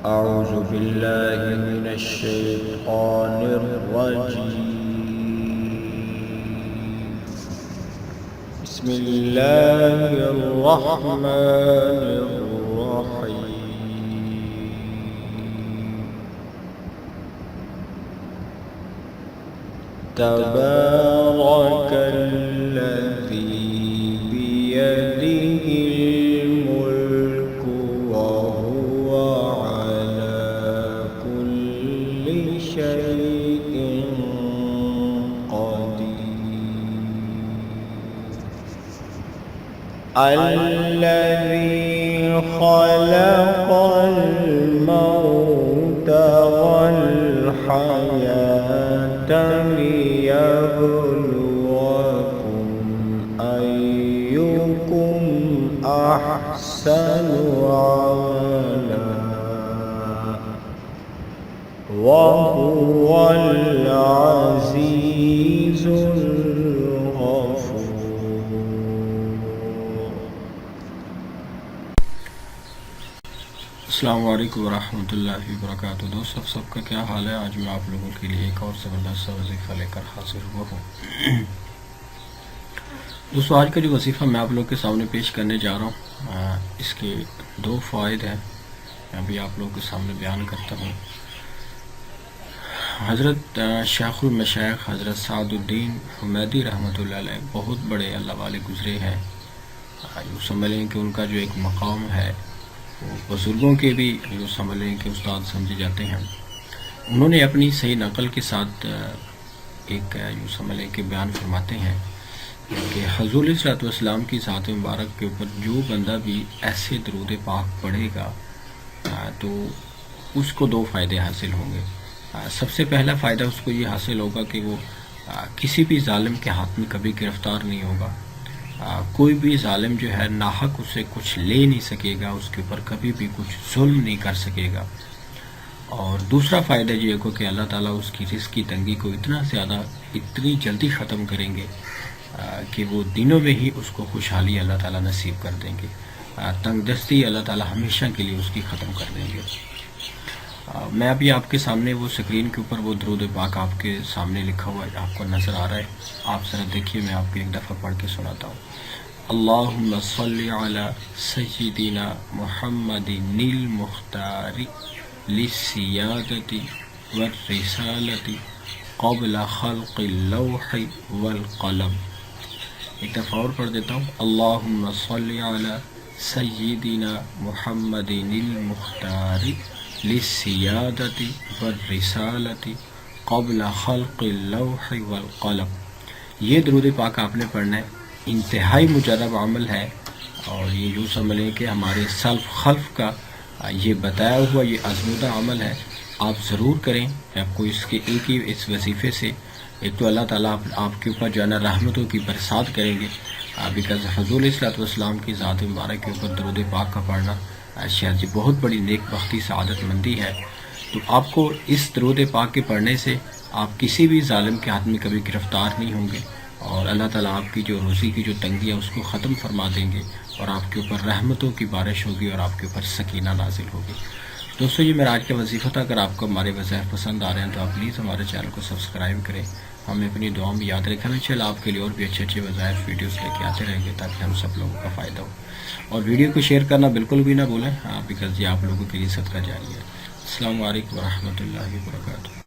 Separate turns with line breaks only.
أعوذ بالله من الشيطان الرجيم. بسم الله الرحمن الرحيم. تبارك الذي بيده الملك وهو على كل شيء قدير. الذي خلق الموت والحياة ليبلوكم أيكم أحسن عملا وهو العزيز الغفور. السلام علیکم ورحمۃ اللہ وبرکاتہ. دوست سب کا کیا حال ہے؟ آج میں آپ لوگوں کے لیے ایک اور زبردست وظیفہ لے کر حاضر ہوا ہوں. دوستو آج کا جو وظیفہ میں آپ لوگوں کے سامنے پیش کرنے جا رہا ہوں اس کے دو فوائد ہیں، میں ابھی آپ لوگوں کے سامنے بیان کرتا ہوں. حضرت شیخ المشائخ حضرت سعد الدین حمیدی رحمۃ اللہ علیہ بہت بڑے اللہ والے گزرے ہیں. یوں سمجھ لیں کہ ان کا جو ایک مقام ہے وہ بزرگوں کے بھی یوں سمجھ لیں کہ استاد سمجھے جاتے ہیں. انہوں نے اپنی صحیح نقل کے ساتھ ایک یوں سمجھ لیں کہ بیان فرماتے ہیں کہ حضور علیہ السلام کی ذات مبارک کے اوپر جو بندہ بھی ایسے درود پاک پڑھے گا تو اس کو دو فائدے حاصل ہوں گے. سب سے پہلا فائدہ اس کو یہ حاصل ہوگا کہ وہ کسی بھی ظالم کے ہاتھ میں کبھی گرفتار نہیں ہوگا. کوئی بھی ظالم جو ہے ناحق اسے کچھ لے نہیں سکے گا، اس کے اوپر کبھی بھی کچھ ظلم نہیں کر سکے گا. اور دوسرا فائدہ یہ ہوگا کہ اللہ تعالیٰ اس کی رزق کی تنگی کو اتنی جلدی ختم کریں گے کہ وہ دنوں میں ہی اس کو خوشحالی اللہ تعالیٰ نصیب کر دیں گے. تنگ دستی اللہ تعالیٰ ہمیشہ کے لیے اس کی ختم کر دیں گے. میں ابھی آپ کے سامنے وہ سکرین کے اوپر وہ درود پاک آپ کے سامنے لکھا ہوا ہے، آپ کو نظر آ رہا ہے. آپ ذرا دیکھیے، میں آپ کو ایک دفعہ پڑھ کے سناتا ہوں. اللہم صلی علی سیدنا محمد المختار للسیادۃ والرسالۃ قبل خلق اللوح والقلم. ایک دفعہ اور پڑھ دیتا ہوں. اللہم صلی علی سیدنا محمد المختار للسیادۃ والرسالۃ قبل خلق اللوح والقلم. یہ درود پاک آپ نے پڑھنا ہے. انتہائی مجرب عمل ہے اور یہ یوں سمجھ لیں کہ ہمارے سلف خلف کا یہ بتایا ہوا یہ آزمودہ عمل ہے. آپ ضرور کریں. آپ کو اس کے ایک ہی اس وظیفے سے ایک تو اللہ تعالیٰ آپ کے اوپر جو ہے نا رحمتوں کی برسات کریں گے، بیکاز حضور علیہ السلام کی ذات مبارک کے اوپر درود پاک کا پڑھنا شاید یہ بہت بڑی نیک بختی سعادت مندی ہے. تو آپ کو اس درود پاک کے پڑھنے سے آپ کسی بھی ظالم کے ہاتھ میں کبھی گرفتار نہیں ہوں گے اور اللہ تعالیٰ آپ کی جو روزی کی جو تنگی ہے اس کو ختم فرما دیں گے اور آپ کے اوپر رحمتوں کی بارش ہوگی اور آپ کے اوپر سکینہ نازل ہوگی. دوستو یہ میرا آج کا وظیفہ تھا. اگر آپ کو ہمارے وظائف پسند آ رہے ہیں تو آپ پلیز ہمارے چینل کو سبسکرائب کریں. ہمیں اپنی دعاؤں میں یاد رکھیں. انشاءاللہ آپ کے لیے اور بھی اچھے اچھے وظائف ویڈیوز لے کے آتے رہیں گے تاکہ ہم سب لوگوں کا فائدہ ہو. اور ویڈیو کو شیئر کرنا بالکل بھی نہ بھولیں بیکاز یہ آپ لوگوں کے لیے صدقہ جاری ہے. السلام علیکم ورحمۃ اللہ وبرکاتہ.